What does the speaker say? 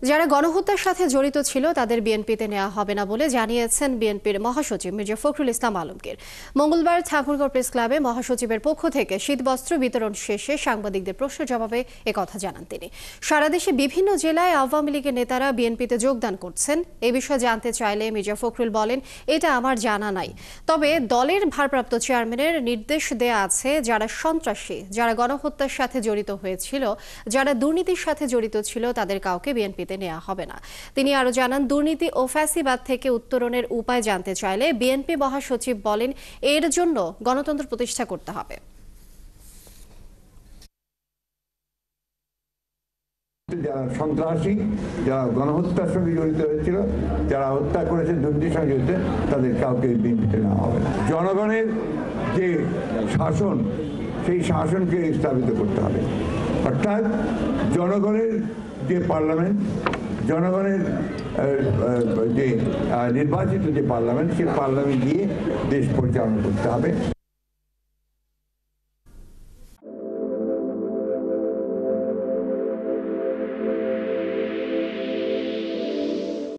যারা গণহত্যার সাথে জড়িত ছিল তাদের বিএনপিতে নেওয়া হবে না বলে জানিয়েছেন বিএনপির মহাসচিব মির্জা ফখরুল ইসলাম আলমগীর। মঙ্গলবার ঠাকুরগাঁও প্রেস ক্লাবে মহাসচিবের পক্ষ থেকে শীতবস্ত্র বিতরণ শেষে সাংবাদিকদের প্রশ্নের জবাবে একথা জানান তিনি। সারা দেশে বিভিন্ন জেলায় আওয়ামী লীগের নেতারা বিএনপিতে যোগদান করছেন। এ বিষয়ে জানতে চাইলে মির্জা ফখরুল বলেন, এটা আমার জানা নাই, তবে দলের ভারপ্রাপ্ত চেয়ারম্যানের নির্দেশ দেয়া আছে যারা সন্ত্রাসী, যারা গণহত্যার সাথে জড়িত হয়েছিল, যারা দুর্নীতির সাথে জড়িত ছিল তাদের কাউকে বিএনপিতে নেওয়া হবে না। তিনি আরো জানান, দুর্নীতি ও ফ্যাসিবাদ থেকে উত্তরণের উপায় জানতে চাইলে বিএনপি মহাসচিব বলেন, এর জন্য গণতন্ত্র প্রতিষ্ঠা করতে হবে। যারা সন্ত্রাসী, যারা গণহত্যার সঙ্গে জড়িত হয়েছিল, যারা হত্যা করেছে, দুর্নীতির সঙ্গে জড়িত, তাদের কাউকে বিএনপিতে নেওয়া হবে না। জনগণের যে শাসন, সেই শাসনকে স্থাপিত করতে হবে। অর্থাৎ জনগণের যে পার্লামেন্ট, জনগণের যে নির্বাচিত যে পার্লামেন্ট, সেই পার্লামেন্ট দিয়ে দেশ পরিচালনা করতে হবে।